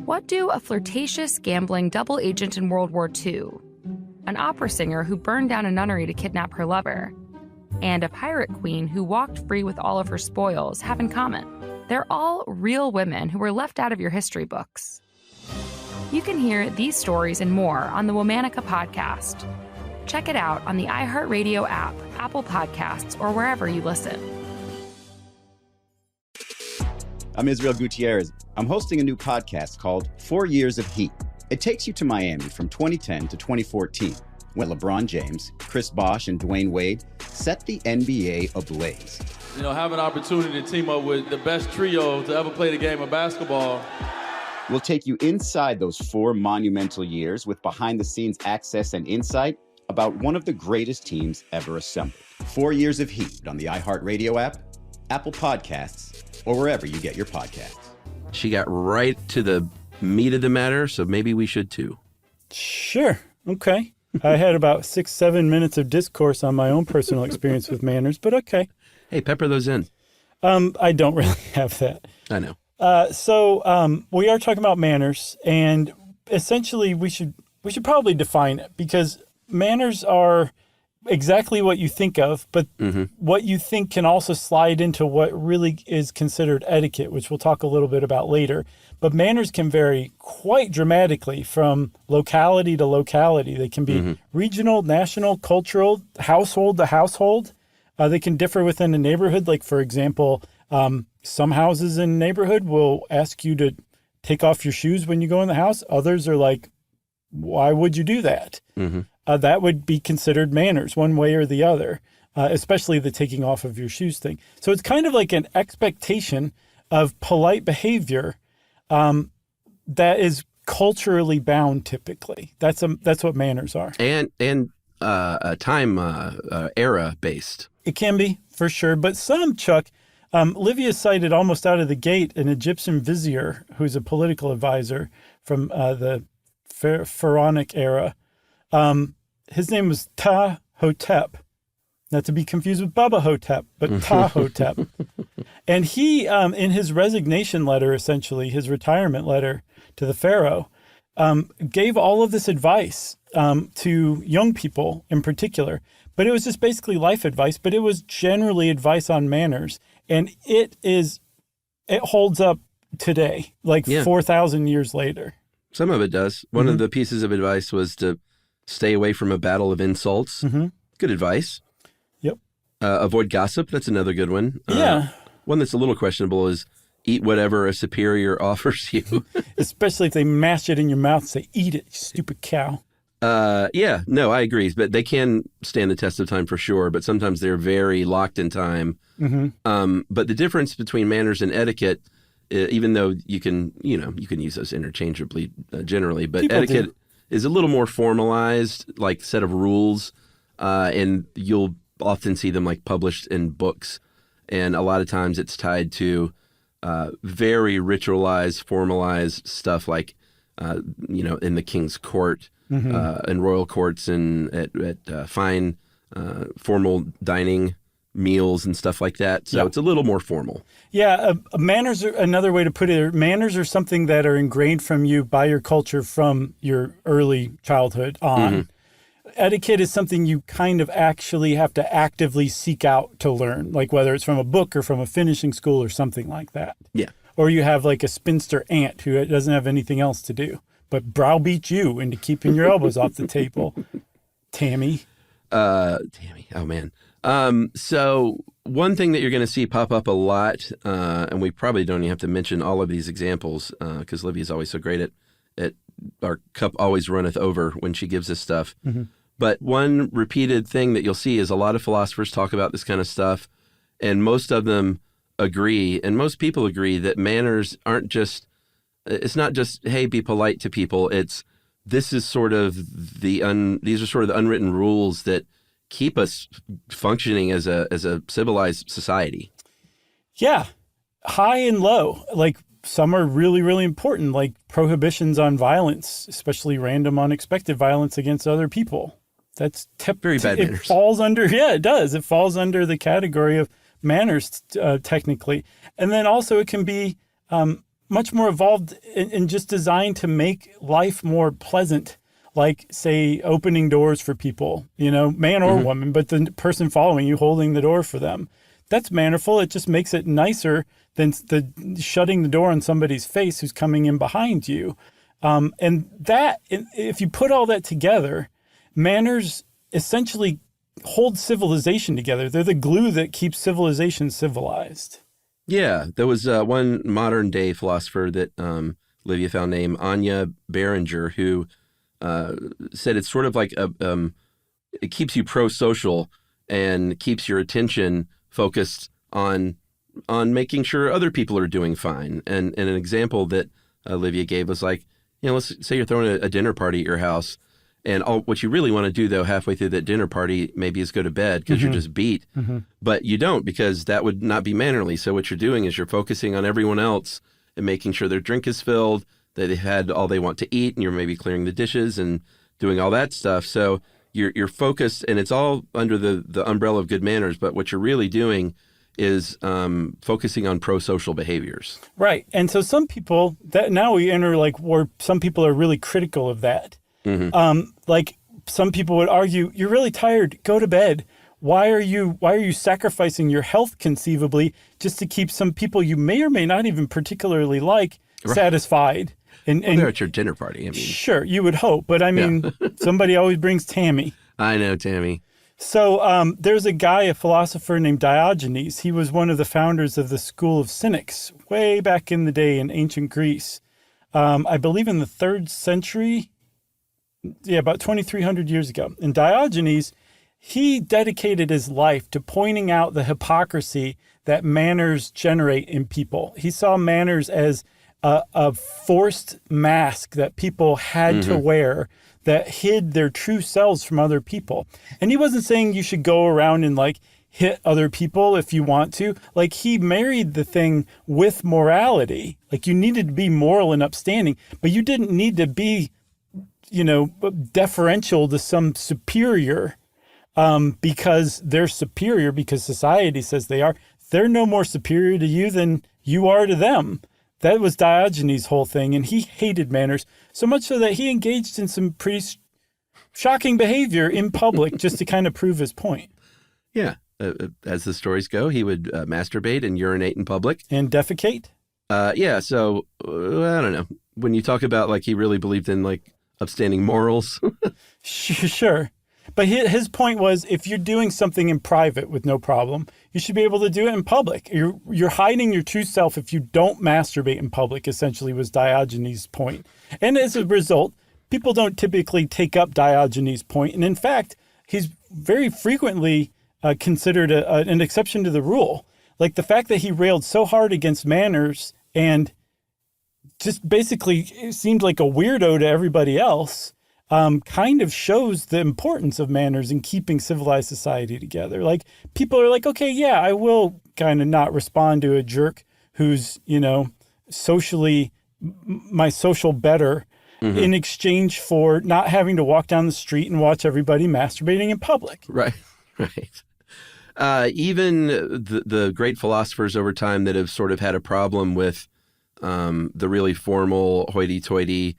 What do a flirtatious, gambling double agent in World War II, an opera singer who burned down a nunnery to kidnap her lover, and a pirate queen who walked free with all of her spoils have in common? They're all real women who were left out of your history books. You can hear these stories and more on the Womanica podcast. Check it out on the iHeartRadio app, Apple Podcasts, or wherever you listen. I'm Israel Gutierrez. I'm hosting a new podcast called 4 Years of Heat. It takes you to Miami from 2010 to 2014, when LeBron James, Chris Bosh, and Dwayne Wade set the NBA ablaze. You know, have an opportunity to team up with the best trio to ever play the game of basketball. We'll take you inside those 4 monumental years with behind-the-scenes access and insight about one of the greatest teams ever assembled. 4 Years of Heat on the iHeartRadio app, Apple Podcasts, or wherever you get your podcasts. She got right to the meat of the matter, so maybe we should too. Sure. Okay. I had about 6-7 minutes of discourse on my own personal experience with manners, but okay. Hey, pepper those in. I don't really have that. I know. So we are talking about manners, and essentially we should probably define it, because manners are exactly what you think of, but what you think can also slide into what really is considered etiquette, which we'll talk a little bit about later. But manners can vary quite dramatically from locality to locality. They can be regional, national, cultural, household to household. They can differ within a neighborhood. Like, for example, some houses in a neighborhood will ask you to take off your shoes when you go in the house. Others are like, why would you do that? That would be considered manners one way or the other, especially the taking off of your shoes thing. So it's kind of like an expectation of polite behavior that is culturally bound typically. That's what manners are. And time era based. It can be, for sure. But some, Chuck, Livia cited almost out of the gate an Egyptian vizier who's a political advisor from the Pharaonic era. His name was Ta-Hotep, not to be confused with Bubba Hotep, but Ta-Hotep. And he, in his resignation letter, essentially, his retirement letter to the pharaoh, gave all of this advice to young people in particular. But it was just basically life advice, but it was generally advice on manners. And it holds up today, like 4,000 years later. Some of it does. One of the pieces of advice was to stay away from a battle of insults. Good advice. Yep. Avoid gossip. That's another good one. Yeah. One that's a little questionable is eat whatever a superior offers you. Especially if they mash it in your mouth and say, eat it, you stupid cow. Yeah, no, I agree. But they can stand the test of time for sure. But sometimes they're very locked in time. But the difference between manners and etiquette, even though you can use those interchangeably generally, but People etiquette do. is a little more formalized, like set of rules, and you'll often see them like published in books. And a lot of times it's tied to very ritualized, formalized stuff like, in the king's court, in royal courts and at fine formal dining meals and stuff like that. So it's a little more formal. Yeah, manners are another way to put it. Manners are something that are ingrained from you by your culture from your early childhood on. Etiquette is something you kind of actually have to actively seek out to learn, like whether it's from a book or from a finishing school or something like that. Yeah. Or you have like a spinster aunt who doesn't have anything else to do but browbeat you into keeping your elbows off the table. Tammy. Tammy. Oh, man. So one thing that you're going to see pop up a lot, and we probably don't even have to mention all of these examples because Livy's always so great at our cup always runneth over when she gives us stuff. But one repeated thing that you'll see is a lot of philosophers talk about this kind of stuff, and most of them agree, and most people agree that manners aren't just, it's not just, hey, be polite to people. These are sort of the unwritten rules that keep us functioning as a civilized society. Yeah, high and low. Like some are really, really important, like prohibitions on violence, especially random, unexpected violence against other people. That's very bad manners. It falls under, it does. It falls under the category of manners, technically. And then also it can be much more evolved and just designed to make life more pleasant. Like, say, opening doors for people, man or woman, but the person following you holding the door for them. That's mannerful. It just makes it nicer than shutting the door on somebody's face who's coming in behind you. And that, if you put all that together, manners essentially hold civilization together. They're the glue that keeps civilization civilized. Yeah, there was one modern day philosopher that Livia found named Anya Behringer, who said it's sort of like it keeps you pro-social and keeps your attention focused on making sure other people are doing fine. And an example that Livia gave was like, let's say you're throwing a dinner party at your house, and what you really want to do, though, halfway through that dinner party maybe is go to bed because you're just beat. But you don't, because that would not be mannerly. So what you're doing is you're focusing on everyone else and making sure their drink is filled, that they had all they want to eat, and you're maybe clearing the dishes and doing all that stuff. So you're focused, and it's all under the umbrella of good manners. But what you're really doing is focusing on pro-social behaviors. Right. And so some people, that now we enter like where some people are really critical of that. Like some people would argue, you're really tired, go to bed. Why are you sacrificing your health conceivably just to keep some people you may or may not even particularly like satisfied? And they're at your dinner party. I mean, sure, you would hope, but I mean, somebody always brings Tammy. I know, Tammy. So there's a guy, a philosopher named Diogenes. He was one of the founders of the school of Cynics way back in the day in ancient Greece. I believe in the 3rd century. Yeah, about 2,300 years ago. And Diogenes, he dedicated his life to pointing out the hypocrisy that manners generate in people. He saw manners as a forced mask that people had to wear that hid their true selves from other people. And he wasn't saying you should go around and like hit other people if you want to. Like, he married the thing with morality. Like, you needed to be moral and upstanding, but you didn't need to be deferential to some superior because they're superior, because society says they are. They're no more superior to you than you are to them. That was Diogenes' whole thing, and he hated manners, so much so that he engaged in some pretty shocking behavior in public just to kind of prove his point. Yeah. As the stories go, he would masturbate and urinate in public. And defecate? Yeah, so I don't know. When you talk about like he really believed in like upstanding morals. Sure. But his point was, if you're doing something in private with no problem, you should be able to do it in public. You're hiding your true self if you don't masturbate in public, essentially was Diogenes' point. And as a result, people don't typically take up Diogenes' point. And in fact, he's very frequently considered an exception to the rule. Like the fact that he railed so hard against manners and just basically seemed like a weirdo to everybody else, kind of shows the importance of manners in keeping civilized society together. Like, people are like, okay, yeah, I will kind of not respond to a jerk who's, socially my social better in exchange for not having to walk down the street and watch everybody masturbating in public. Right. Even the great philosophers over time that have sort of had a problem with the really formal, hoity-toity,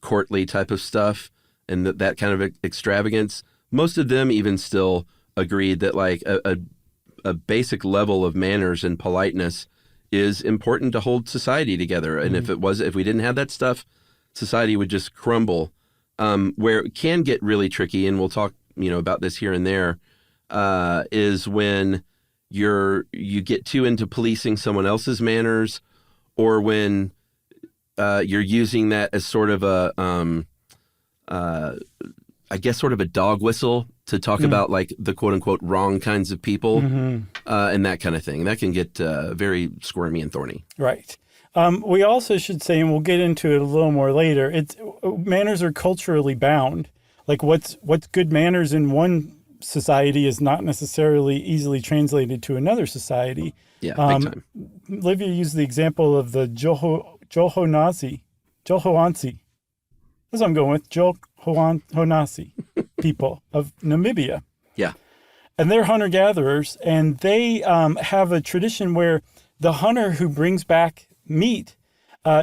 courtly type of stuff and that kind of extravagance, most of them even still agreed that like a basic level of manners and politeness is important to hold society together. And if we didn't have that stuff, society would just crumble. Where it can get really tricky, and we'll talk about this here and there, is when you get too into policing someone else's manners, or when you're using that as sort of sort of a dog whistle to talk about like the quote unquote wrong kinds of people and that kind of thing. That can get very squirmy and thorny. Right. We also should say, and we'll get into it a little more later, manners are culturally bound. Like what's good manners in one society is not necessarily easily translated to another society. Yeah, big time. Livia used the example of the Johoansi. That's what I'm going with. Johoansi people of Namibia. Yeah. And they're hunter-gatherers, and they have a tradition where the hunter who brings back meat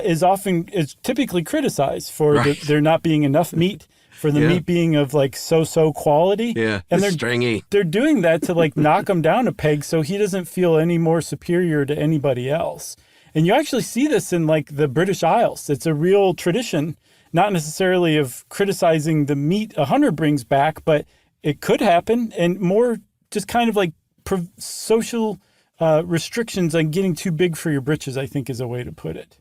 is typically criticized for Right. there not being enough meat, for the meat being of like so quality. Yeah, and it's stringy. They're doing that to like knock him down a peg so he doesn't feel any more superior to anybody else. And you actually see this in like the British Isles. It's a real tradition, not necessarily of criticizing the meat a hunter brings back, but it could happen, and more just kind of like social restrictions on getting too big for your britches, I think is a way to put it.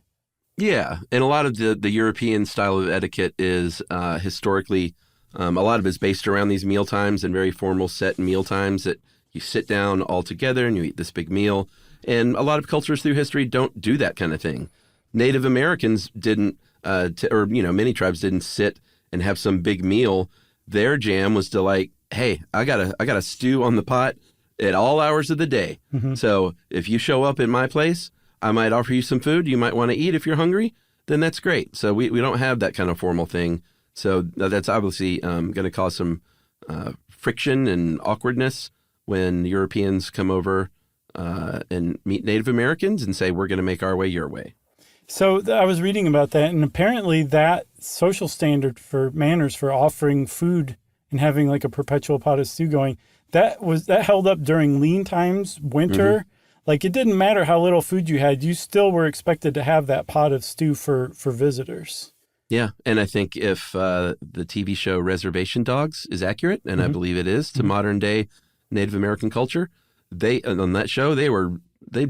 Yeah, and a lot of the European style of etiquette is historically, a lot of it is based around these meal times and very formal set meal times that you sit down all together and you eat this big meal. And a lot of cultures through history don't do that kind of thing. Native Americans didn't, many tribes didn't sit and have some big meal. Their jam was to like, hey, I got a stew on the pot at all hours of the day. Mm-hmm. So if you show up at my place, I might offer you some food you might want to eat if you're hungry, then that's great. So we don't have that kind of formal thing. So that's obviously going to cause some friction and awkwardness when Europeans come over and meet Native Americans and say, we're going to make our way your way. So I was reading about that, and apparently that social standard for manners for offering food and having like a perpetual pot of stew going, that held up during lean times, winter. Mm-hmm. Like it didn't matter how little food you had, you still were expected to have that pot of stew for visitors. Yeah, and I think if the TV show Reservation Dogs is accurate, and I believe it is to modern day Native American culture, on that show they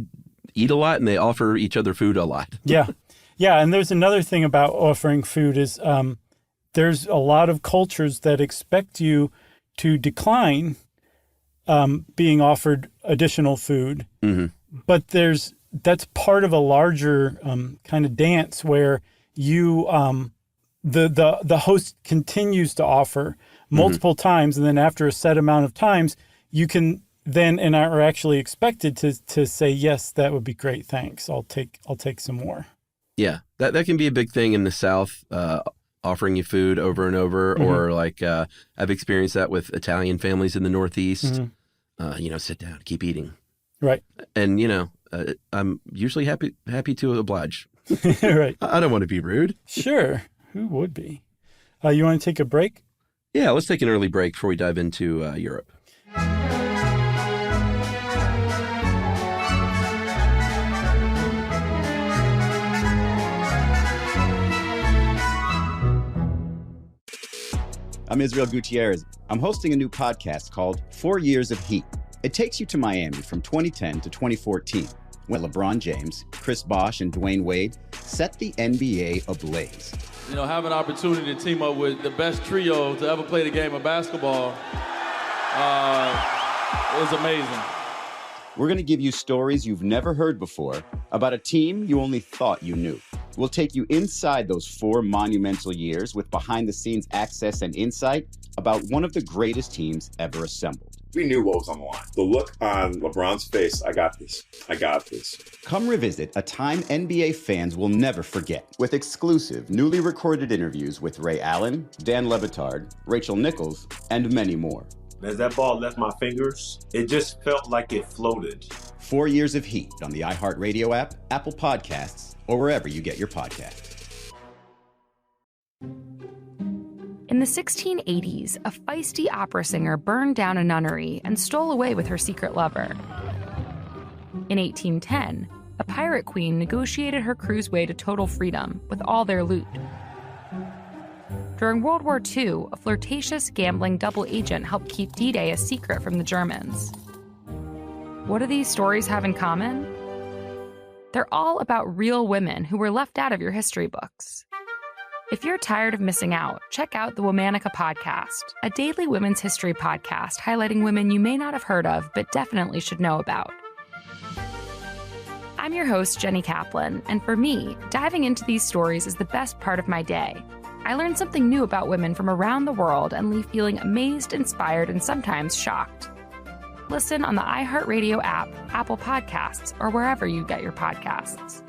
eat a lot and they offer each other food a lot. Yeah, and there's another thing about offering food is there's a lot of cultures that expect you to decline being offered additional food, but that's part of a larger kind of dance where you the host continues to offer multiple times, and then after a set amount of times, you can then and are actually expected to say, yes, that would be great, thanks, I'll take some more. Yeah, that can be a big thing in the South. Offering you food over and over, or like I've experienced that with Italian families in the Northeast. Sit down, keep eating. Right. And, I'm usually happy to oblige. Right. I don't want to be rude. Sure. Who would be? You want to take a break? Yeah, let's take an early break before we dive into Europe. I'm Israel Gutierrez. I'm hosting a new podcast called 4 Years of Heat. It takes you to Miami from 2010 to 2014, when LeBron James, Chris Bosh, and Dwayne Wade set the NBA ablaze. Have an opportunity to team up with the best trio to ever play the game of basketball is amazing. We're going to give you stories you've never heard before about a team you only thought you knew. We'll take you inside those 4 monumental years with behind-the-scenes access and insight about one of the greatest teams ever assembled. We knew what was on the line. The look on LeBron's face, I got this. Come revisit a time NBA fans will never forget with exclusive, newly recorded interviews with Ray Allen, Dan Le Batard, Rachel Nichols, and many more. As that ball left my fingers, it just felt like it floated. 4 Years of Heat on the iHeartRadio app, Apple Podcasts, or wherever you get your podcasts. In the 1680s, a feisty opera singer burned down a nunnery and stole away with her secret lover. In 1810, a pirate queen negotiated her crew's way to total freedom with all their loot. During World War II, a flirtatious, gambling double agent helped keep D-Day a secret from the Germans. What do these stories have in common? They're all about real women who were left out of your history books. If you're tired of missing out, check out the Womanica Podcast, a daily women's history podcast highlighting women you may not have heard of but definitely should know about. I'm your host, Jenny Kaplan, and for me, diving into these stories is the best part of my day. I learn something new about women from around the world and leave feeling amazed, inspired, and sometimes shocked. Listen on the iHeartRadio app, Apple Podcasts, or wherever you get your podcasts.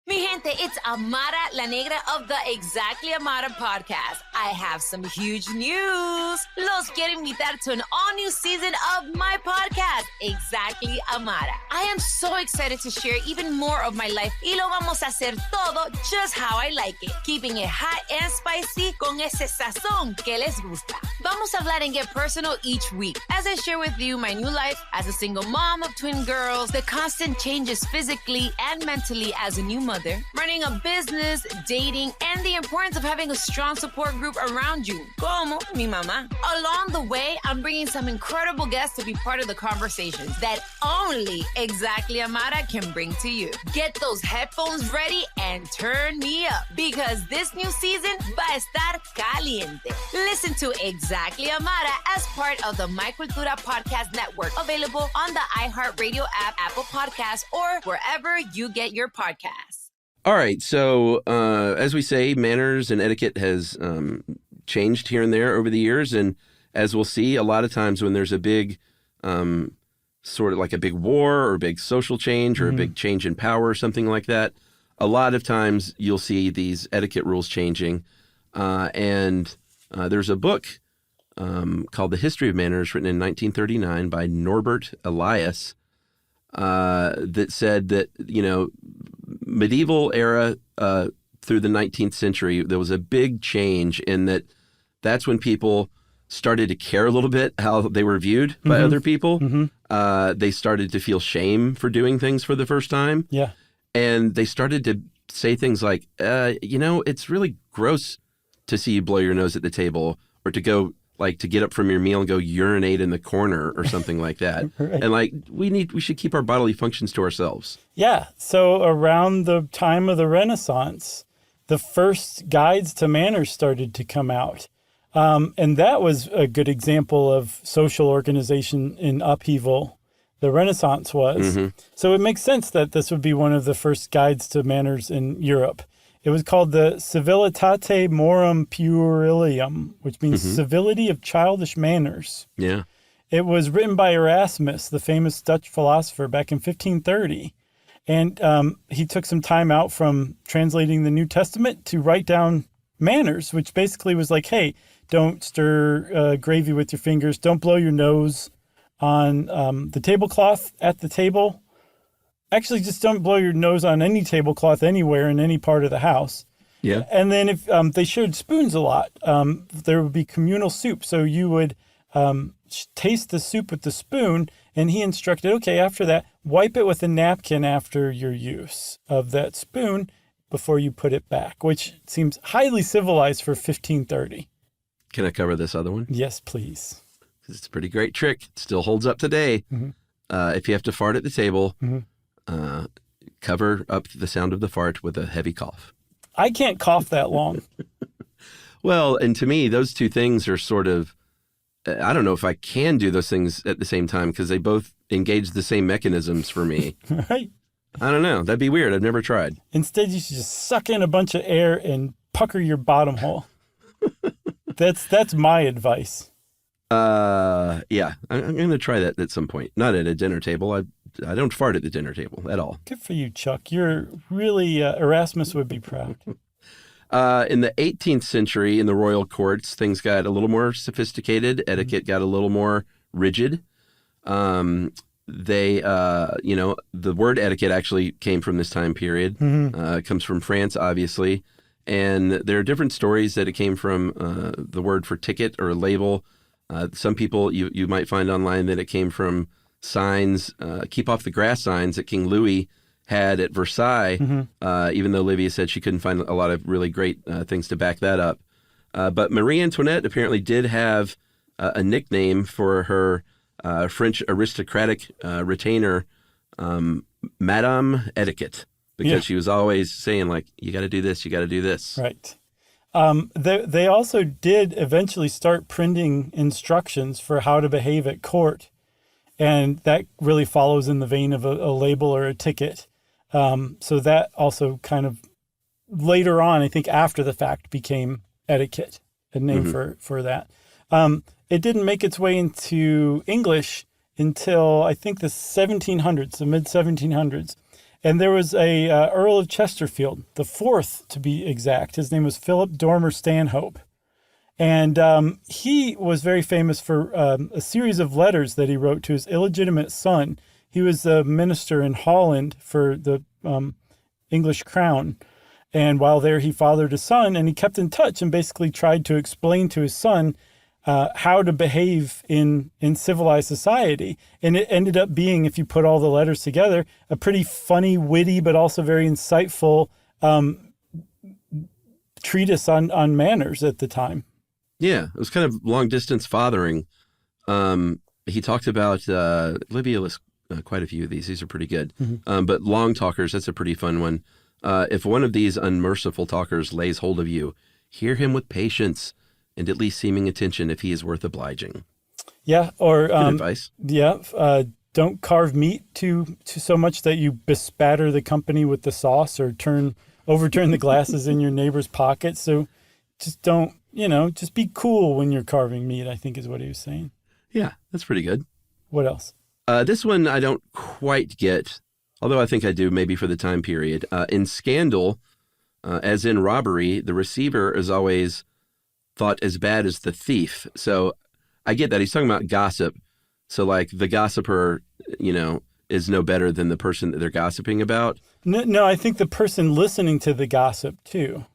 Mi gente, it's Amara La Negra of the Exactly Amara podcast. I have some huge news. Los quiero invitar to an all-new season of my podcast, Exactly Amara. I am so excited to share even more of my life y lo vamos a hacer todo just how I like it, keeping it hot and spicy con ese sazón que les gusta. Vamos a hablar and get personal each week as I share with you my new life as a single mom of twin girls, the constant changes physically and mentally as a new mother, running a business, dating, and the importance of having a strong support group around you, como mi mamá. Along the way, I'm bringing some incredible guests to be part of the conversations that only Exactly Amara can bring to you. Get those headphones ready and turn me up because this new season va a estar caliente. Listen to Exactly Amara as part of the My Cultura Podcast Network, available on the iHeartRadio app, Apple Podcasts, or wherever you get your podcasts. All right. So, as we say, manners and etiquette has changed here and there over the years. And as we'll see, a lot of times when there's a big sort of like a big war or a big social change or a big change in power or something like that, a lot of times you'll see these etiquette rules changing. And there's a book called The History of Manners, written in 1939 by Norbert Elias, that said that, medieval era through the 19th century, there was a big change in that that's when people started to care a little bit how they were viewed by other people. They started to feel shame for doing things for the first time. Yeah. And they started to say things like, it's really gross to see you blow your nose at the table, or to go to get up from your meal and go urinate in the corner or something like that. Right. And we should keep our bodily functions to ourselves. Yeah. So around the time of the Renaissance, the first guides to manners started to come out. And that was a good example of social organization in upheaval. The Renaissance was. So it makes sense that this would be one of the first guides to manners in Europe. It was called the Civilitate Morum Puerilium, which means civility of childish manners. Yeah. It was written by Erasmus, the famous Dutch philosopher, back in 1530. And he took some time out from translating the New Testament to write down manners, which basically was like, hey, don't stir gravy with your fingers. Don't blow your nose on the tablecloth at the table. Actually, just don't blow your nose on any tablecloth anywhere in any part of the house. Yeah. And then if they shared spoons a lot, there would be communal soup. So you would taste the soup with the spoon, and he instructed, okay, after that, wipe it with a napkin after your use of that spoon before you put it back, which seems highly civilized for 1530. Can I cover this other one? Yes, please. It's a pretty great trick. It still holds up today. If you have to fart at the table, cover up the sound of the fart with a heavy cough. I can't cough that long. Well, and to me, those two things are sort of, I don't know if I can do those things at the same time because they both engage the same mechanisms for me. Right? I don't know. That'd be weird. I've never tried. Instead, you should just suck in a bunch of air and pucker your bottom hole. That's my advice. Yeah, I'm going to try that at some point. Not at a dinner table. I don't fart at the dinner table at all. Good for you, Chuck. You're really, Erasmus would be proud. In the 18th century, in the royal courts, things got a little more sophisticated. Etiquette got a little more rigid. The word etiquette actually came from this time period. It comes from France, obviously. And there are different stories that it came from the word for ticket or label. Some people, you might find online that it came from signs, keep off the grass signs that King Louis had at Versailles, even though Livia said she couldn't find a lot of really great things to back that up. But Marie Antoinette apparently did have a nickname for her French aristocratic retainer, Madame Etiquette, because she was always saying, you got to do this, you got to do this. Right. They also did eventually start printing instructions for how to behave at court. And that really follows in the vein of a label or a ticket. So that also kind of later on, I think after the fact, became etiquette, a name for that. It didn't make its way into English until I think the 1700s, the mid-1700s. And there was a Earl of Chesterfield, the fourth to be exact. His name was Philip Dormer Stanhope, And he was very famous for a series of letters that he wrote to his illegitimate son. He was a minister in Holland for the English crown. And while there, he fathered a son, and he kept in touch and basically tried to explain to his son how to behave in civilized society. And it ended up being, if you put all the letters together, a pretty funny, witty, but also very insightful treatise on manners at the time. Yeah, it was kind of long-distance fathering. He talked about, Livia lists quite a few of these. These are pretty good. But long talkers, that's a pretty fun one. If one of these unmerciful talkers lays hold of you, hear him with patience and at least seeming attention if he is worth obliging. Yeah, or good advice. Yeah, don't carve meat to so much that you bespatter the company with the sauce or overturn the glasses in your neighbor's pocket. So just don't, just be cool when you're carving meat, I think is what he was saying. Yeah, that's pretty good. What else? This one I don't quite get, although I think I do maybe for the time period. In scandal, as in robbery, the receiver is always thought as bad as the thief. So I get that. He's talking about gossip. So like the gossiper, is no better than the person that they're gossiping about. No, I think the person listening to the gossip too.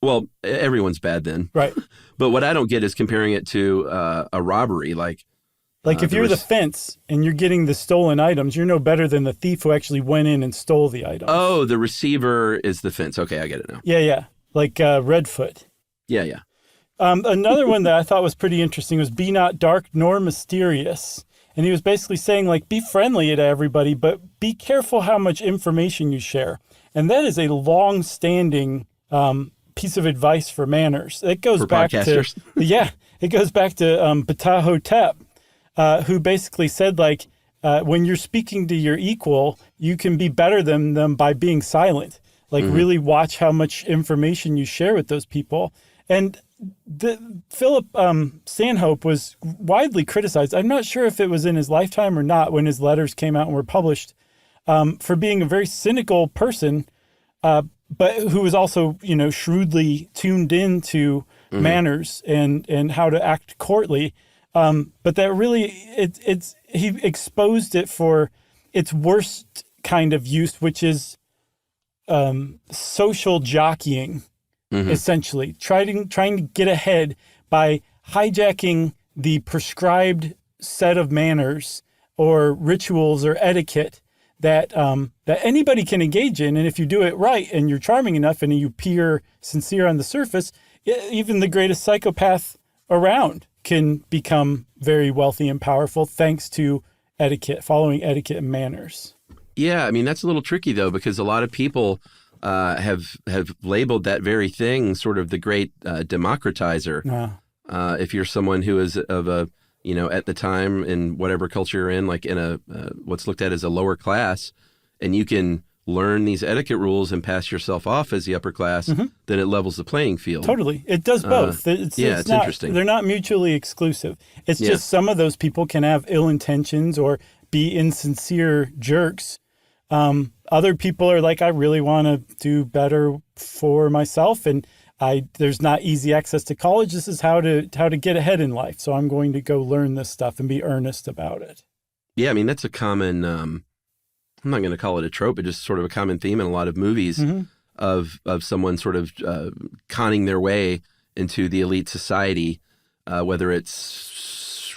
Well, everyone's bad then. Right. But what I don't get is comparing it to a robbery. Like if you're the fence and you're getting the stolen items, you're no better than the thief who actually went in and stole the items. Oh, the receiver is the fence. Okay, I get it now. Yeah. Like Redfoot. Yeah. Another one that I thought was pretty interesting was be not dark nor mysterious. And he was basically saying, like, be friendly to everybody, but be careful how much information you share. And that is a long-standing piece of advice for manners. It goes back podcasters. It goes back to Ptah Hotep, who basically said, like, when you're speaking to your equal, you can be better than them by being silent. Like, really watch how much information you share with those people. And Philip Stanhope was widely criticized. I'm not sure if it was in his lifetime or not when his letters came out and were published, for being a very cynical person, but who was also, shrewdly tuned into manners and how to act courtly. But that really, he exposed it for its worst kind of use, which is social jockeying. Essentially, trying to get ahead by hijacking the prescribed set of manners or rituals or etiquette that anybody can engage in. And if you do it right and you're charming enough and you appear sincere on the surface, even the greatest psychopath around can become very wealthy and powerful thanks to etiquette, following etiquette and manners. Yeah, I mean, that's a little tricky, though, because a lot of people have labeled that very thing sort of the great democratizer. If you're someone who is of a, at the time in whatever culture you're in, like in a what's looked at as a lower class, and you can learn these etiquette rules and pass yourself off as the upper class, then it levels the playing field. Totally. It does both. It's not, interesting. They're not mutually exclusive. It's just some of those people can have ill intentions or be insincere jerks. Other people are like, I really want to do better for myself, and there's not easy access to college. This is how to get ahead in life. So I'm going to go learn this stuff and be earnest about it. Yeah, I mean, that's a common, I'm not going to call it a trope, but just sort of a common theme in a lot of movies of someone sort of conning their way into the elite society, whether it's,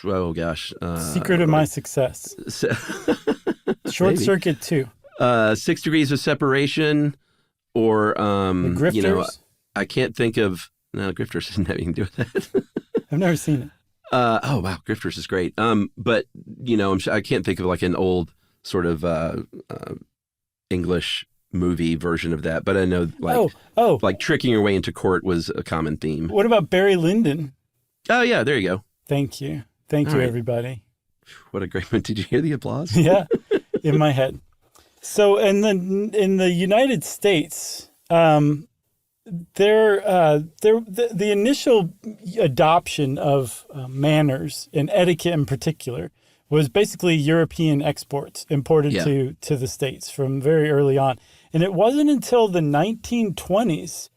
Secret of My Success. Short Maybe. Circuit 2. 6 Degrees of Separation, or The Grifters? I can't think of Grifters doesn't have anything to do with that. I've never seen it. Oh wow, Grifters is great. But I can't think of like an old sort of English movie version of that. But I know like tricking your way into court was a common theme. What about Barry Lyndon? Oh yeah, there you go. Thank you, everybody. What a great one! Did you hear the applause? Yeah, in my head. So, in the United States, the initial adoption of manners and etiquette in particular was basically European exports imported to the States from very early on, and it wasn't until the 1920s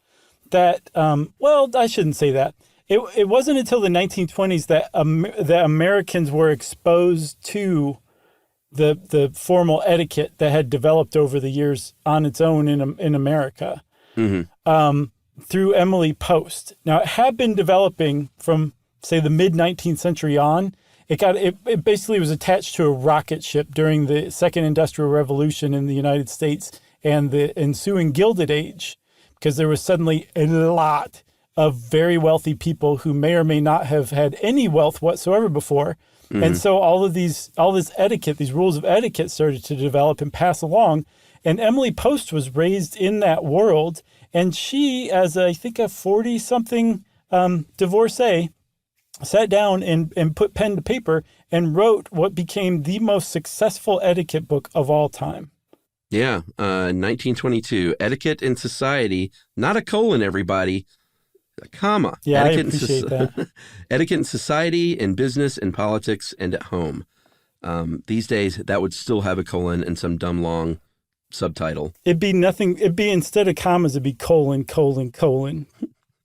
that I shouldn't say that. It wasn't until the 1920s that that Americans were exposed to the formal etiquette that had developed over the years on its own in America. Through Emily Post. Now, it had been developing from, say, the mid-19th century on. It basically was attached to a rocket ship during the Second Industrial Revolution in the United States and the ensuing Gilded Age, because there was suddenly a lot of very wealthy people who may or may not have had any wealth whatsoever before. And so all this etiquette, these rules of etiquette started to develop and pass along. And Emily Post was raised in that world. And she, as I think a 40-something divorcee, sat down and put pen to paper and wrote what became the most successful etiquette book of all time. Yeah, 1922, Etiquette in Society, not a colon, everybody, a comma. Yeah, Etiquette I appreciate that. Etiquette in Society, in Business, in Politics, and at Home. These days, that would still have a colon and some dumb long subtitle. It'd be nothing. It'd be, instead of commas, it'd be colon, colon, colon,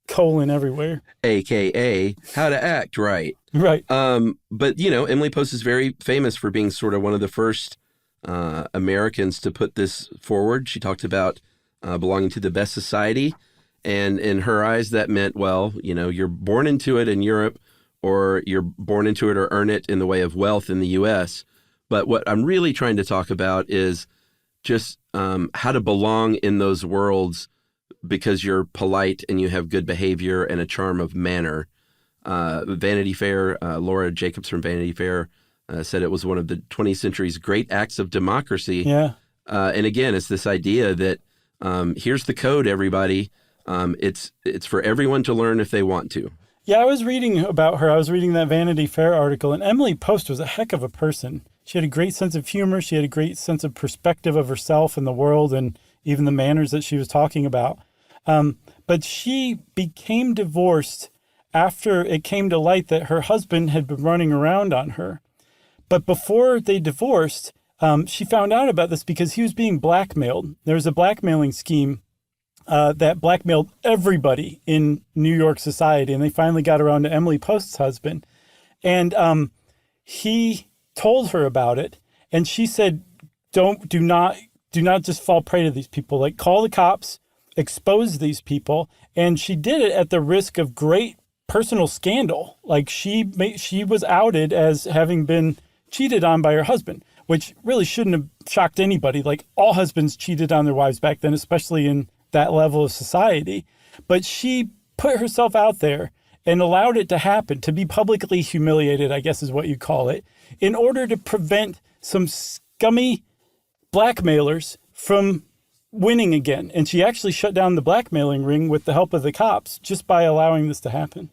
colon everywhere. AKA how to act right. Right. But, Emily Post is very famous for being sort of one of the first Americans to put this forward. She talked about belonging to the best society. And in her eyes, that meant, well, you're born into it in Europe, or you're born into it or earn it in the way of wealth in the U.S. But what I'm really trying to talk about is just how to belong in those worlds because you're polite and you have good behavior and a charm of manner. Vanity Fair, Laura Jacobs from Vanity Fair said it was one of the 20th century's great acts of democracy. Yeah. And again, it's this idea that here's the code, everybody. It's for everyone to learn if they want to. Yeah, I was reading about her. I was reading that Vanity Fair article, and Emily Post was a heck of a person. She had a great sense of humor. She had a great sense of perspective of herself and the world and even the manners that she was talking about. But she became divorced after it came to light that her husband had been running around on her. But before they divorced, she found out about this because he was being blackmailed. There was a blackmailing scheme that blackmailed everybody in New York society. And they finally got around to Emily Post's husband. And he told her about it. And she said, do not just fall prey to these people. Like, call the cops, expose these people. And she did it at the risk of great personal scandal. Like, she was outed as having been cheated on by her husband, which really shouldn't have shocked anybody. Like, all husbands cheated on their wives back then, especially in that level of society. But she put herself out there and allowed it to happen, to be publicly humiliated, I guess is what you call it, in order to prevent some scummy blackmailers from winning again. And she actually shut down the blackmailing ring with the help of the cops just by allowing this to happen.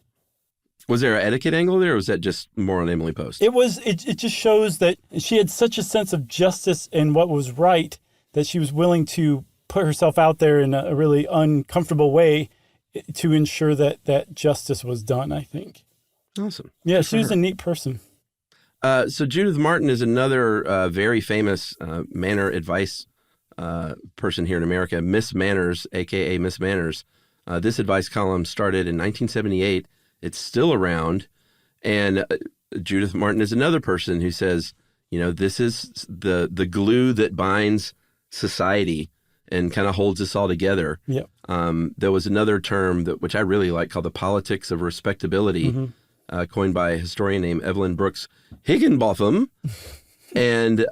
Was there an etiquette angle there, or was that just more on Emily Post? It just shows that she had such a sense of justice and what was right that she was willing to put herself out there in a really uncomfortable way to ensure that justice was done, I think. Awesome. Yeah, she was a neat person. So Judith Martin is another very famous manner advice person here in America, Miss Manners, a.k.a. Miss Manners. This advice column started in 1978. It's still around. And Judith Martin is another person who says, this is the glue that binds society and kind of holds us all together. Yep. There was another term which I really like called the politics of respectability, coined by a historian named Evelyn Brooks Higginbotham. And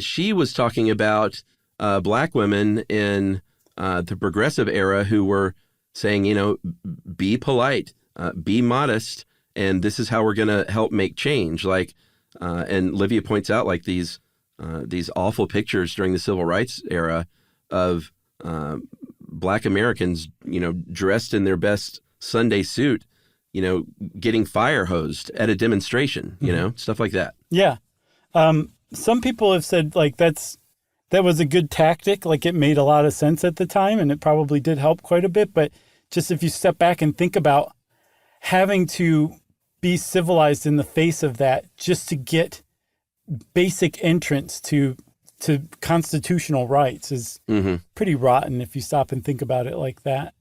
she was talking about black women in the progressive era who were saying, be polite, be modest, and this is how we're going to help make change. Like, and Livia points out, like, these awful pictures during the civil rights era of black Americans, dressed in their best Sunday suit, getting fire hosed at a demonstration, stuff like that. Yeah. Some people have said, like, that was a good tactic. Like, it made a lot of sense at the time, and it probably did help quite a bit. But just if you step back and think about having to be civilized in the face of that just to get basic entrance to constitutional rights is pretty rotten if you stop and think about it like that.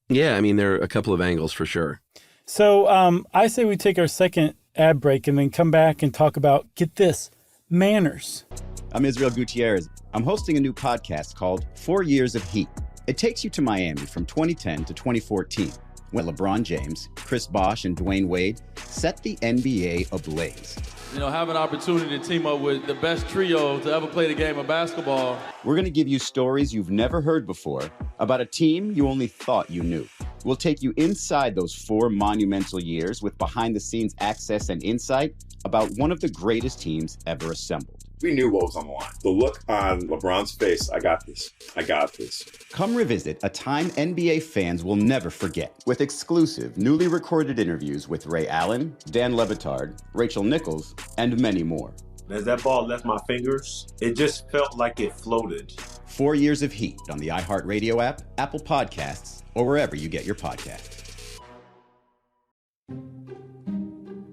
Yeah, I mean, there are a couple of angles for sure. So I say we take our second ad break and then come back and talk about, get this, manners. I'm Israel Gutierrez. I'm hosting a new podcast called 4 Years of Heat. It takes you to Miami from 2010 to 2014, when LeBron James, Chris Bosh, and Dwayne Wade set the NBA ablaze. You know, have an opportunity to team up with the best trio to ever play the game of basketball. We're going to give you stories you've never heard before about a team you only thought you knew. We'll take you inside those 4 monumental years with behind-the-scenes access and insight about one of the greatest teams ever assembled. We knew what was on the line. The look on LeBron's face, I got this. I got this. Come revisit a time NBA fans will never forget with exclusive, newly recorded interviews with Ray Allen, Dan Le Batard, Rachel Nichols, and many more. As that ball left my fingers, it just felt like it floated. 4 Years of Heat on the iHeartRadio app, Apple Podcasts, or wherever you get your podcasts.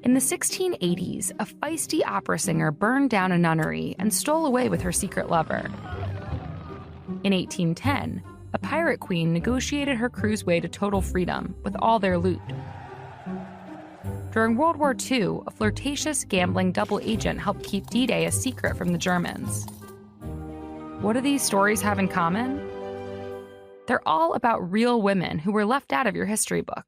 In the 1680s, a feisty opera singer burned down a nunnery and stole away with her secret lover. In 1810, a pirate queen negotiated her crew's way to total freedom with all their loot. During World War II, a flirtatious, gambling double agent helped keep D-Day a secret from the Germans. What do these stories have in common? They're all about real women who were left out of your history book.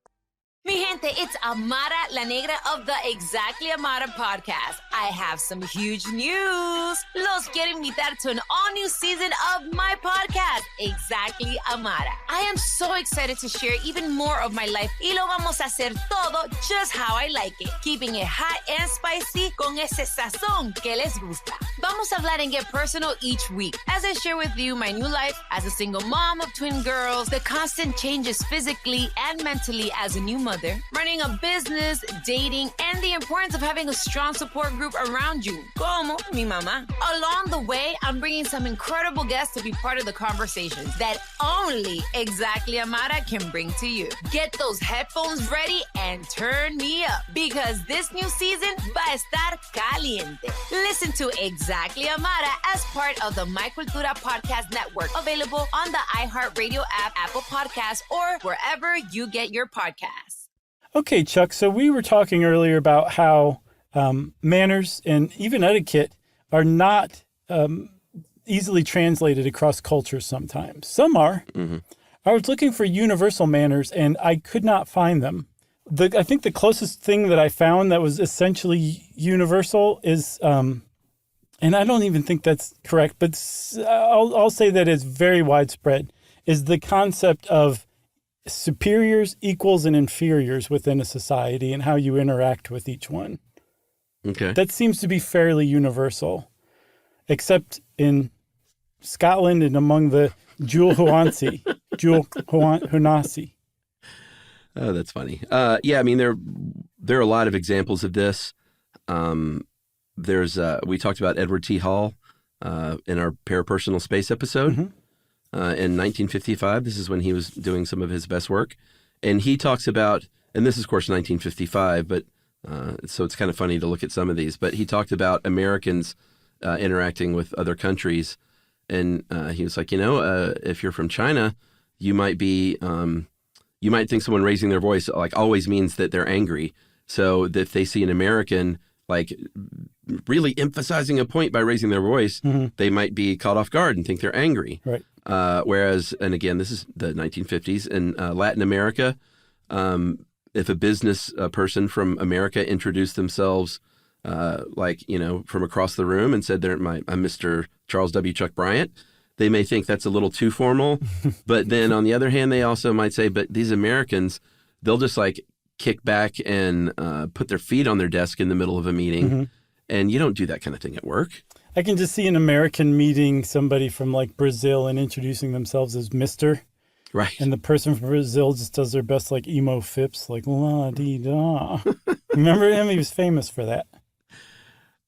Mi gente, it's Amara La Negra of the Exactly Amara podcast. I have some huge news. Los quiero invitar to an all-new season of my podcast, Exactly Amara. I am so excited to share even more of my life y lo vamos a hacer todo just how I like it, keeping it hot and spicy con ese sazón que les gusta. Vamos a hablar and get personal each week as I share with you my new life as a single mom of twin girls, the constant changes physically and mentally as a new mother, running a business, dating, and the importance of having a strong support group around you, como mi mamá. Along the way, I'm bringing some incredible guests to be part of the conversations that only Exactly Amara can bring to you. Get those headphones ready and turn me up, because this new season va a estar caliente. Listen to Exactly Amara as part of the My Cultura Podcast Network, available on the iHeartRadio app, Apple Podcasts, or wherever you get your podcasts. Okay, Chuck, so we were talking earlier about how manners and even etiquette are not easily translated across cultures sometimes. Some are. Mm-hmm. I was looking for universal manners, and I could not find them. I think the closest thing that I found that was essentially universal is, and I don't even think that's correct, but I'll say that it's very widespread, is the concept of superiors, equals, and inferiors within a society and how you interact with each one. Okay. That seems to be fairly universal, except in Scotland and among the Jul-Huansi. Oh, that's funny. Yeah, I mean, there are a lot of examples of this. We talked about Edward T. Hall in our parapersonal space episode. Mm-hmm. In 1955. This is when he was doing some of his best work. And he talks about, and this is, of course, 1955, but so it's kind of funny to look at some of these, but he talked about Americans interacting with other countries. And he was like, if you're from China, you might think someone raising their voice like always means that they're angry. So that if they see an American like really emphasizing a point by raising their voice, mm-hmm. they might be caught off guard and think they're angry. Right. Whereas, and again, this is the 1950s in Latin America. If a business person from America introduced themselves, from across the room and said, I'm Mr. Charles W. Chuck Bryant, they may think that's a little too formal. But then on the other hand, they also might say, but these Americans, they'll just like kick back and put their feet on their desk in the middle of a meeting. Mm-hmm. And you don't do that kind of thing at work. I can just see an American meeting somebody from like Brazil and introducing themselves as Mr. Right. And the person from Brazil just does their best like emo fips, like la-dee-da. Remember him? He was famous for that.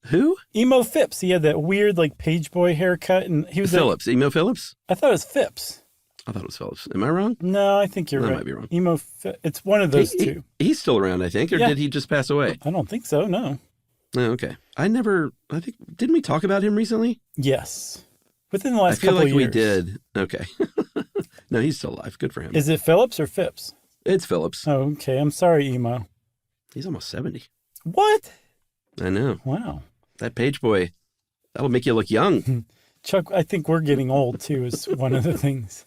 Who? Emo Phipps. He had that weird like page boy haircut, and he was Phillips. Emo Phillips? I thought it was Phipps. I thought it was Phillips. Am I wrong? No, I think you're right. I might be wrong. Emo Phipps. It's one of those two. He's still around, I think, or did he just pass away? I don't think so, no. Oh, okay. Didn't we talk about him recently? Yes. Within the last couple of years. I feel like we did. Okay. No, he's still alive. Good for him. Is it Phillips or Phipps? It's Phillips. Oh, okay. I'm sorry, Emo. He's almost 70. What? I know. Wow. That page boy, that'll make you look young. Chuck, I think we're getting old too, is one of the things.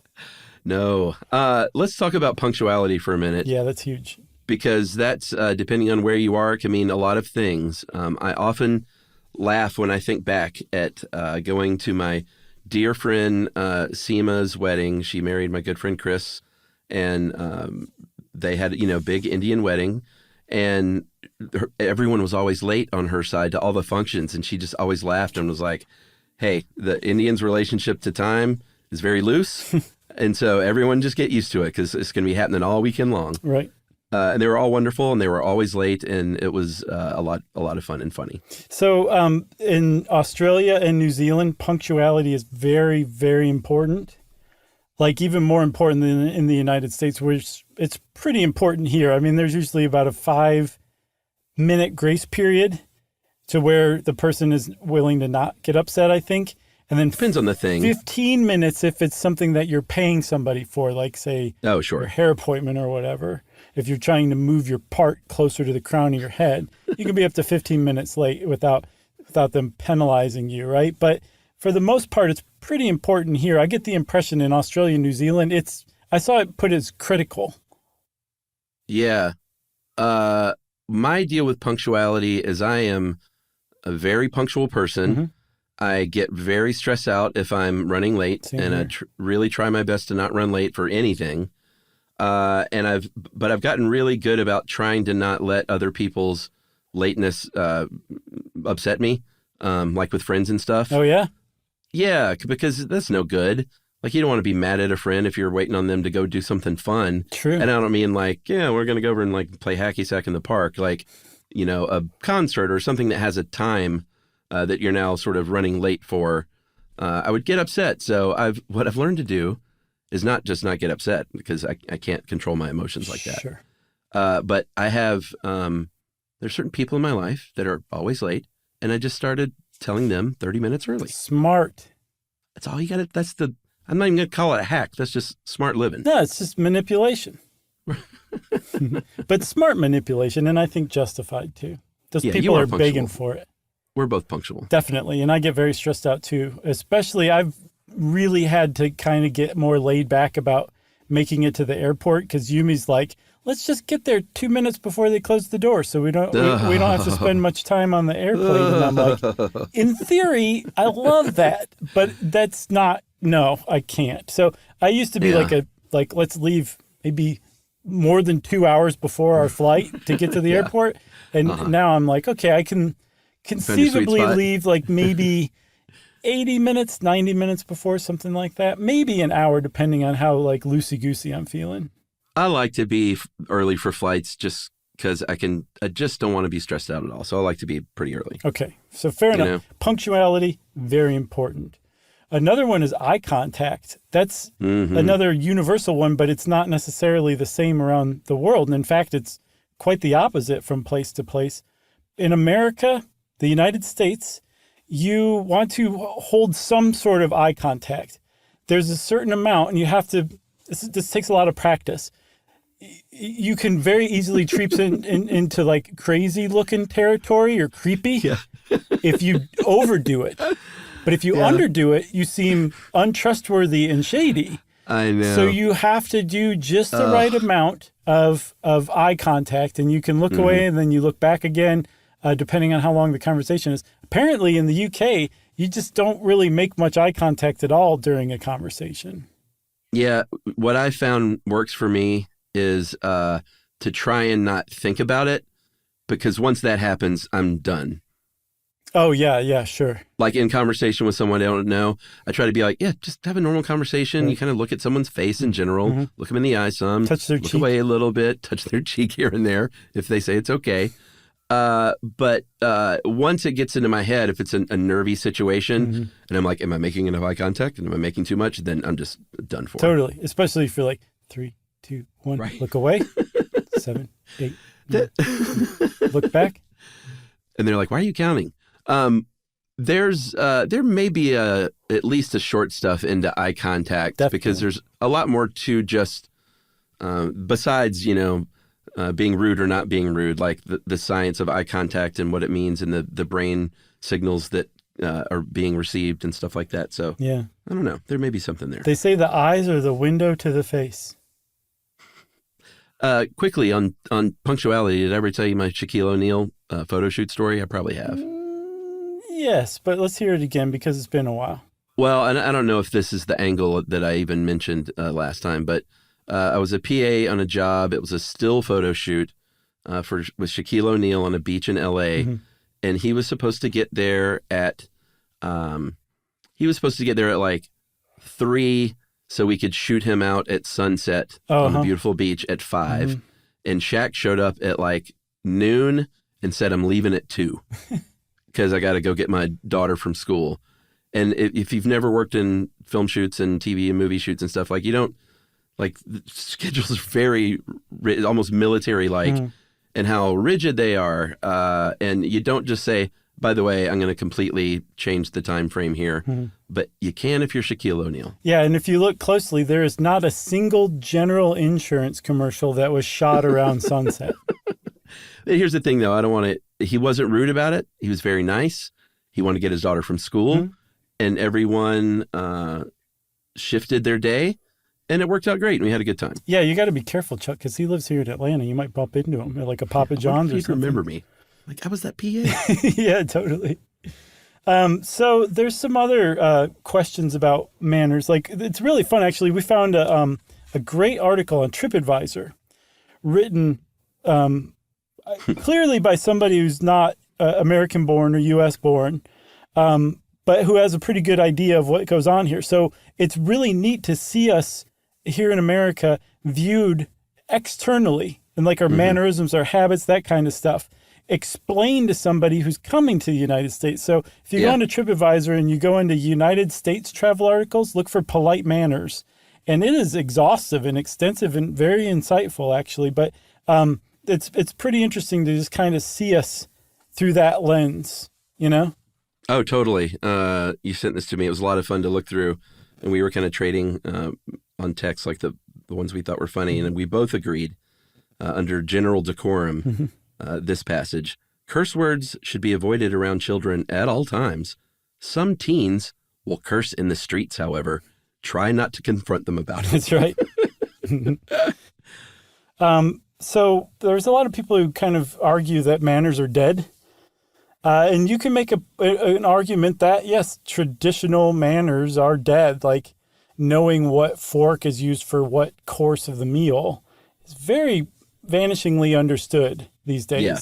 No. Let's talk about punctuality for a minute. Yeah, that's huge. Because that's, depending on where you are, can mean a lot of things. I often laugh when I think back at going to my dear friend Seema's wedding. She married my good friend Chris, and they had, big Indian wedding, and everyone was always late on her side to all the functions, and she just always laughed and was like, hey, the Indians' relationship to time is very loose, and so everyone just get used to it because it's going to be happening all weekend long. Right. And they were all wonderful, and they were always late, and it was a lot of fun and funny. So in Australia and New Zealand, punctuality is very, very important. Like even more important than in the United States, which it's pretty important here. I mean, there's usually about a 5-minute grace period to where the person is willing to not get upset, I think. And then depends on the thing. 15 minutes if it's something that you're paying somebody for, like say, your hair appointment or whatever. If you're trying to move your part closer to the crown of your head, you can be up to 15 minutes late without them penalizing you, right? But for the most part, it's pretty important here. I get the impression in Australia and New Zealand, I saw it put as critical. Yeah. My deal with punctuality is I am a very punctual person. Mm-hmm. I get very stressed out if I'm running late, Same and here. I really try my best to not run late for anything. But I've gotten really good about trying to not let other people's lateness upset me, like with friends and stuff. Oh, yeah? Yeah, because that's no good. Like, you don't want to be mad at a friend if you're waiting on them to go do something fun. True. And I don't mean like, yeah, we're going to go over and like play hacky sack in the park. Like, a concert or something that has a time that you're now sort of running late for. I would get upset. So what I've learned to do is not just not get upset, because I can't control my emotions like that. Sure. But I have, there's certain people in my life that are always late, and I just started telling them 30 minutes early. Smart. That's all you got to, I'm not even going to call it a hack. That's just smart living. No, it's just manipulation. But smart manipulation, and I think justified too. Those people are begging for it. We're both punctual. Definitely. And I get very stressed out too. Especially, I've really had to kind of get more laid back about making it to the airport, because Yumi's like, let's just get there 2 minutes before they close the door so we don't have to spend much time on the airplane. And I'm like, in theory, I love that, but that's not, no, I can't. So I used to be like, let's leave maybe more than 2 hours before our flight to get to the airport. And now I'm like, okay, I can conceivably leave like maybe 80 minutes, 90 minutes before, something like that. Maybe an hour, depending on how like loosey-goosey I'm feeling. I like to be early for flights just because I just don't want to be stressed out at all. So I like to be pretty early. Okay. So fair enough. Punctuality, very important. Another one is eye contact. That's another universal one, but it's not necessarily the same around the world. And in fact, it's quite the opposite from place to place. In America, the United States, you want to hold some sort of eye contact. There's a certain amount, and you have to, this takes a lot of practice. You can very easily creep into like crazy looking territory or creepy if you overdo it. But if you underdo it, you seem untrustworthy and shady. I know. So you have to do just the right amount of eye contact, and you can look away and then you look back again, depending on how long the conversation is. Apparently in the UK, you just don't really make much eye contact at all during a conversation. Yeah. What I found works for me is to try and not think about it, because once that happens, I'm done. Oh, yeah, sure. Like in conversation with someone I don't know, I try to be like, yeah, just have a normal conversation. Right. You kind of look at someo's face in general, look them in the eye some, touch their look cheek away a little bit, touch their cheek here and there if they say it's okay. But once it gets into my head, if it's a nervy situation and I'm like, am I making enough eye contact and am I making too much? Then I'm just done for. Totally. Especially if you're like 3, 2, 1, look away, 7, 8, 9, look back. And they're like, why are you counting? There may be at least a short stuff into eye contact. Definitely. Because there's a lot more to just Besides, being rude or not being rude, like the science of eye contact and what it means and the brain signals that are being received and stuff like that. So yeah, I don't know. There may be something there. They say the eyes are the window to the face. Quickly on punctuality, did I ever tell you my Shaquille O'Neal photo shoot story? I probably have. Yes, but let's hear it again because it's been a while. Well, and I don't know if this is the angle that I even mentioned last time, but I was a PA on a job. It was a still photo shoot with Shaquille O'Neal on a beach in L.A., and he was supposed to get there at like 3 so we could shoot him out at sunset on the beautiful beach at 5. And Shaq showed up at like noon and said, I'm leaving at 2 because I got to go get my daughter from school. And if you've never worked in film shoots and TV and movie shoots and stuff, like you don't, like the schedules are very almost military-like and how rigid they are. And you don't just say, by the way, I'm going to completely change the time frame here. But you can if you're Shaquille O'Neal. Yeah, and if you look closely, there is not a single General Insurance commercial that was shot around sunset. Here's the thing, though. I don't want to... He wasn't rude about it. He was very nice. He wanted to get his daughter from school. And everyone shifted their day. And it worked out great, and we had a good time. Yeah, you got to be careful, Chuck, because he lives here in Atlanta. You might bump into him at like a Papa John's or something. Remember me. Like, I was that PA. Yeah, totally. So there's some other questions about manners. Like, it's really fun, actually. We found a great article on TripAdvisor written clearly by somebody who's not American-born or U.S.-born, but who has a pretty good idea of what goes on here. So it's really neat to see us here in America viewed externally and like our mannerisms, our habits, that kind of stuff, explained to somebody who's coming to the United States. So if you go into TripAdvisor and you go into United States travel articles, look for polite manners. And it is exhaustive and extensive and very insightful, actually. But it's pretty interesting to just kind of see us through that lens, you know? Oh, totally. You sent this to me. It was a lot of fun to look through. And we were kind of trading on text, like the ones we thought were funny. And we both agreed under general decorum, this passage. Curse words should be avoided around children at all times. Some teens will curse in the streets, however. Try not to confront them about it. That's right. So there's a lot of people who kind of argue that manners are dead. And you can make an argument that, yes, traditional manners are dead. Like knowing what fork is used for what course of the meal is very vanishingly understood these days. Yeah.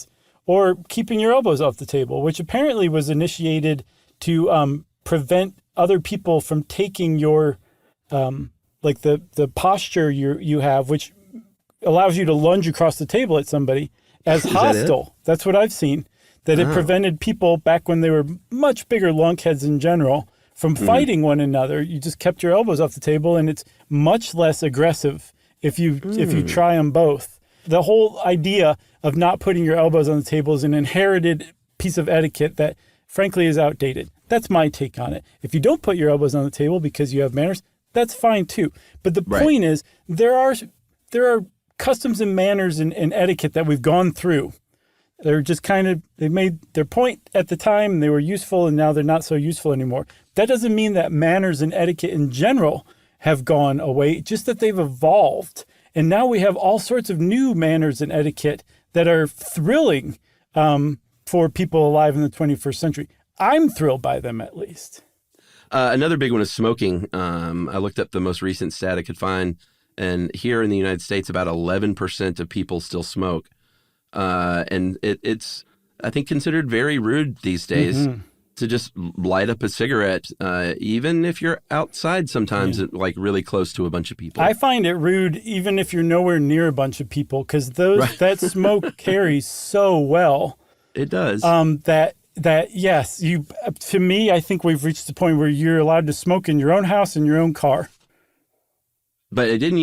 Or keeping your elbows off the table, which apparently was initiated to prevent other people from taking your, like the posture you have, which allows you to lunge across the table at somebody as hostile. That's what I've seen. That it prevented people back when they were much bigger lunkheads in general from fighting one another. You just kept your elbows off the table, and it's much less aggressive if you try them both. The whole idea of not putting your elbows on the table is an inherited piece of etiquette that, frankly, is outdated. That's my take on it. If you don't put your elbows on the table because you have manners, that's fine too. But the point is, there are customs and manners and etiquette that we've gone through. They're just they made their point at the time, and they were useful, and now they're not so useful anymore. That doesn't mean that manners and etiquette in general have gone away, just that they've evolved. And now we have all sorts of new manners and etiquette that are thrilling for people alive in the 21st century. I'm thrilled by them, at least. Another big one is smoking. I looked up the most recent stat I could find, and here in the United States, about 11% of people still smoke. And it's, I think, considered very rude these days to just light up a cigarette, even if you're outside sometimes, like really close to a bunch of people. I find it rude even if you're nowhere near a bunch of people, because that smoke carries so well. It does. That yes, to me, I think we've reached the point where you're allowed to smoke in your own house and your own car. But it didn't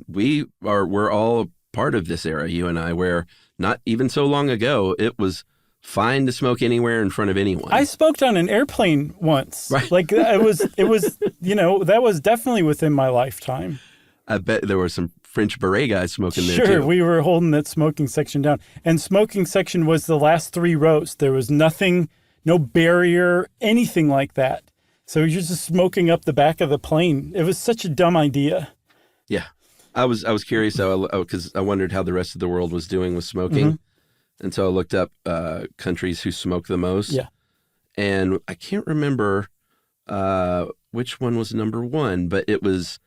we're all part of this era, you and I, where not even so long ago, it was fine to smoke anywhere in front of anyone. I smoked on an airplane once. Right. Like it was, that was definitely within my lifetime. I bet there were some French beret guys smoking there, Sure, too. we were holding that smoking section down. And smoking section was the last 3 rows. There was nothing, no barrier, anything like that. So you're just smoking up the back of the plane. It was such a dumb idea. Yeah. I was curious, because I wondered how the rest of the world was doing with smoking. And so I looked up countries who smoke the most. Yeah. And I can't remember which one was number 1, but it was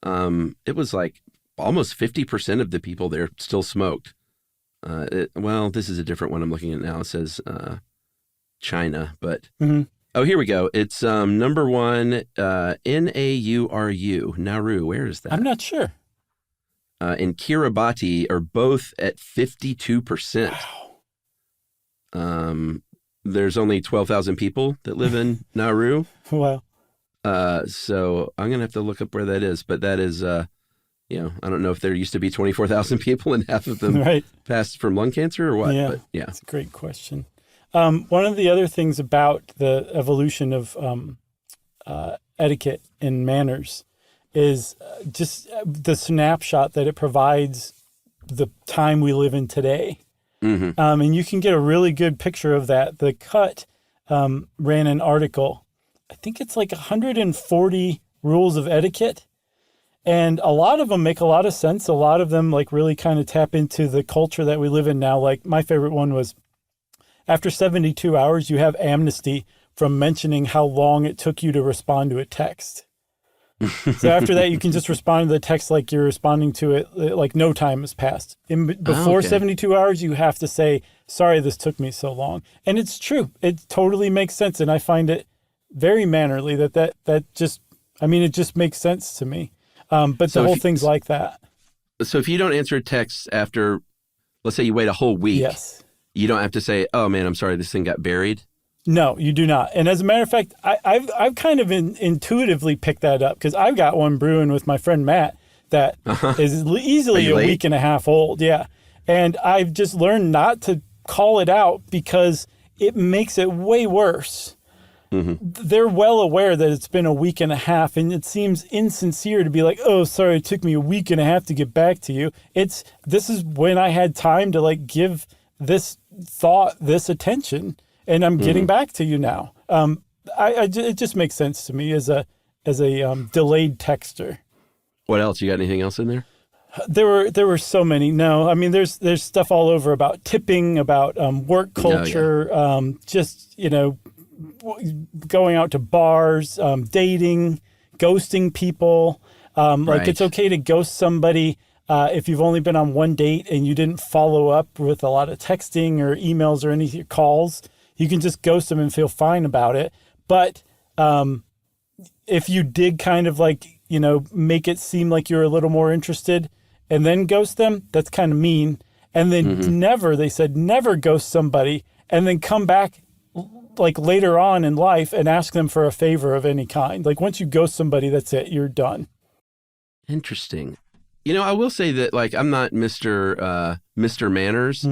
like almost 50% of the people there still smoked. Well, this is a different one I'm looking at now. It says China, but oh, here we go. It's number 1, Nauru. Nauru, where is that? I'm not sure. And Kiribati are both at 52%. Wow. There's only 12,000 people that live in Nauru. Wow. So I'm going to have to look up where that is. But that is, I don't know if there used to be 24,000 people and half of them passed from lung cancer or what. Yeah, but yeah. That's a great question. One of the other things about the evolution of etiquette and manners is just the snapshot that it provides the time we live in today. And you can get a really good picture of that. The Cut ran an article. I think it's like 140 rules of etiquette. And a lot of them make a lot of sense. A lot of them like really kind of tap into the culture that we live in now. Like my favorite one was, after 72 hours, you have amnesty from mentioning how long it took you to respond to a text. So after that, you can just respond to the text like you're responding to it, like no time has passed. Before 72 hours, you have to say, sorry, this took me so long. And it's true. It totally makes sense. And I find it very mannerly that just, it just makes sense to me. But the whole thing's like that. So if you don't answer a text after, let's say you wait a whole week, you don't have to say, oh man, I'm sorry, this thing got buried. No, you do not. And as a matter of fact, I've kind of intuitively picked that up because I've got one brewing with my friend Matt that is easily a week and a half old. Yeah. And I've just learned not to call it out because it makes it way worse. They're well aware that it's been a week and a half, and it seems insincere to be like, oh, sorry, it took me a week and a half to get back to you. This is when I had time to like give this thought this attention. And I'm getting back to you now. It just makes sense to me as a delayed texter. What else? You got anything else in there? There were so many. No, there's stuff all over about tipping, about work culture, just going out to bars, dating, ghosting people. Like it's okay to ghost somebody if you've only been on one date and you didn't follow up with a lot of texting or emails or any calls. You can just ghost them and feel fine about it. But if you did kind of like, make it seem like you're a little more interested and then ghost them, that's kind of mean. And then they said never ghost somebody and then come back like later on in life and ask them for a favor of any kind. Like once you ghost somebody, that's it. You're done. Interesting. I will say that like I'm not Mr. Manners,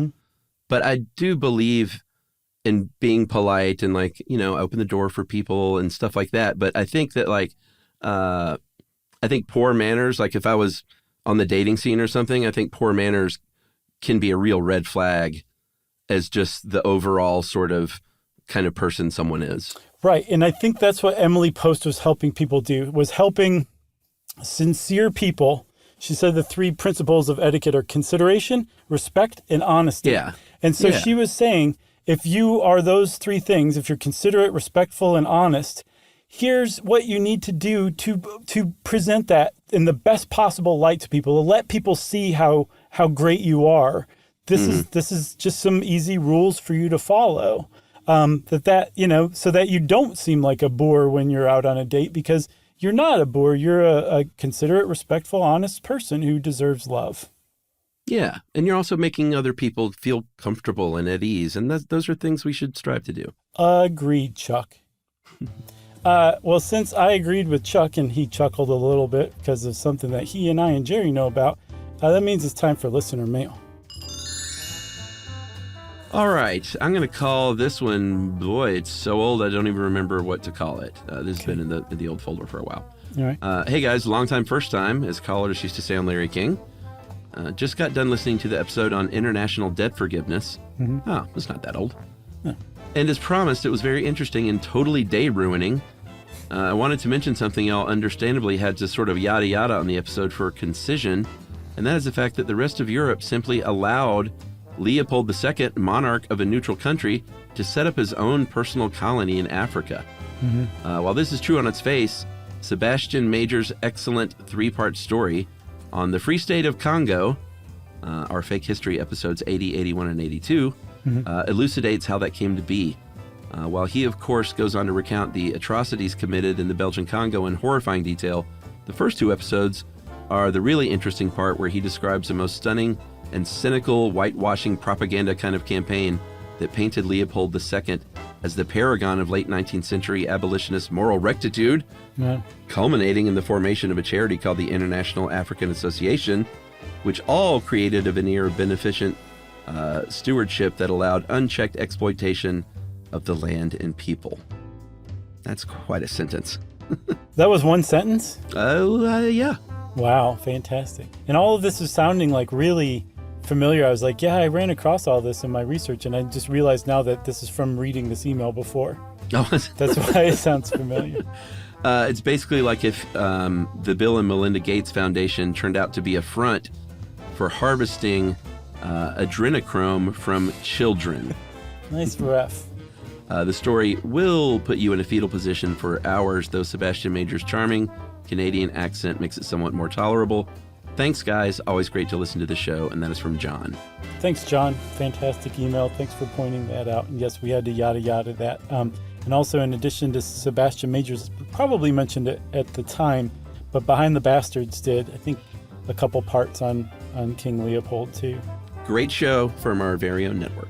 but I do believe in being polite and like, open the door for people and stuff like that. But I think that like, I think poor manners, like if I was on the dating scene or something, I think poor manners can be a real red flag as just the overall sort of kind of person someone is. Right. And I think that's what Emily Post was helping people do, was helping sincere people. She said the 3 principles of etiquette are consideration, respect, and honesty. Yeah. And so she was saying, if you are those 3 things, if you're considerate, respectful, and honest, here's what you need to do to present that in the best possible light to people, to let people see how great you are. This is just some easy rules for you to follow. So that you don't seem like a bore when you're out on a date, because you're not a bore. You're a considerate, respectful, honest person who deserves love. Yeah. And you're also making other people feel comfortable and at ease. And those are things we should strive to do. Agreed, Chuck. Well, since I agreed with Chuck and he chuckled a little bit because of something that he and I and Jerry know about, that means it's time for listener mail. All right. I'm going to call this one, boy, it's so old I don't even remember what to call it. This has been in the old folder for a while. All right. Hey, guys, long time, first time, as callers used to say on Larry King. Just got done listening to the episode on international debt forgiveness. Oh, it's not that old. Yeah. And as promised, it was very interesting and totally day-ruining. I wanted to mention something y'all understandably had to sort of yada yada on the episode for concision, and that is the fact that the rest of Europe simply allowed Leopold II, monarch of a neutral country, to set up his own personal colony in Africa. While this is true on its face, Sebastian Major's excellent three-part story on the Free State of Congo, our fake history episodes 80, 81, and 82, elucidates how that came to be. While he, of course, goes on to recount the atrocities committed in the Belgian Congo in horrifying detail, the first two episodes are the really interesting part where he describes the most stunning and cynical whitewashing propaganda kind of campaign that painted Leopold II as the paragon of late 19th century abolitionist moral rectitude, culminating in the formation of a charity called the International African Association, which all created a veneer of beneficent stewardship that allowed unchecked exploitation of the land and people. That's quite a sentence. That was one sentence? Yeah. Wow, fantastic. And all of this is sounding like really familiar. I was like, yeah, I ran across all this in my research, and I just realized now that this is from reading this email before. Oh, that's why it sounds familiar. It's basically like if the Bill and Melinda Gates Foundation turned out to be a front for harvesting adrenochrome from children. Nice ref. The story will put you in a fetal position for hours, though Sebastian Major's charming Canadian accent makes it somewhat more tolerable. Thanks, guys. Always great to listen to the show. And that is from John. Thanks, John. Fantastic email. Thanks for pointing that out. And yes, we had to yada yada that. And also, in addition to Sebastian Majors, probably mentioned it at the time, but Behind the Bastards did, I think, a couple parts on King Leopold, too. Great show from our very own network.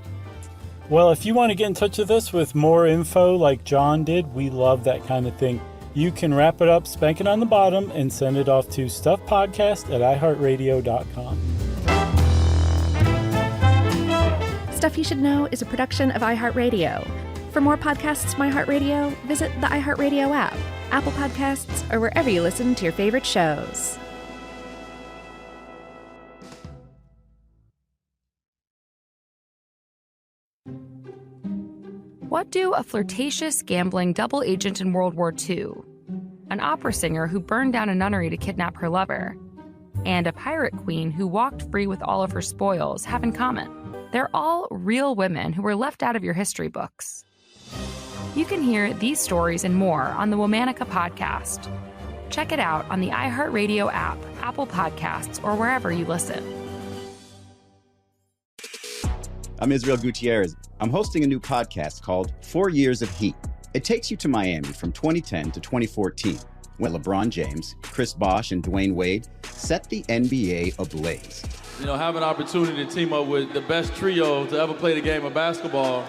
Well, if you want to get in touch with us with more info like John did, we love that kind of thing. You can wrap it up, spank it on the bottom, and send it off to stuffpodcast@iheartradio.com. Stuff You Should Know is a production of iHeartRadio. For more podcasts from iHeartRadio, visit the iHeartRadio app, Apple Podcasts, or wherever you listen to your favorite shows. What do a flirtatious, gambling double agent in World War II, an opera singer who burned down a nunnery to kidnap her lover, and a pirate queen who walked free with all of her spoils have in common? They're all real women who were left out of your history books. You can hear these stories and more on the Womanica podcast. Check it out on the iHeartRadio app, Apple Podcasts, or wherever you listen. I'm Israel Gutierrez. I'm hosting a new podcast called 4 Years of Heat. It takes you to Miami from 2010 to 2014, when LeBron James, Chris Bosh, and Dwayne Wade set the NBA ablaze. You know, have an opportunity to team up with the best trio to ever play the game of basketball.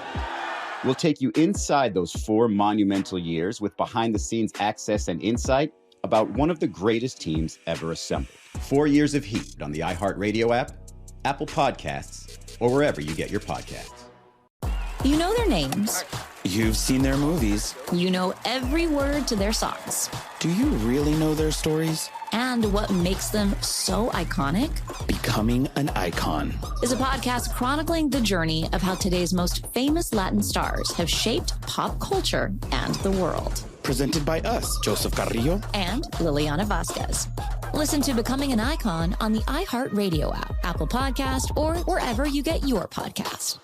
We'll take you inside those 4 monumental years with behind-the-scenes access and insight about one of the greatest teams ever assembled. 4 Years of Heat on the iHeartRadio app, Apple Podcasts, or wherever you get your podcasts. You know their names. You've seen their movies. You know every word to their songs. Do you really know their stories? And what makes them so iconic? Becoming an Icon is a podcast chronicling the journey of how today's most famous Latin stars have shaped pop culture and the world. Presented by us, Joseph Carrillo and Liliana Vasquez. Listen to Becoming an Icon on the iHeartRadio app, Apple Podcast, or wherever you get your podcast.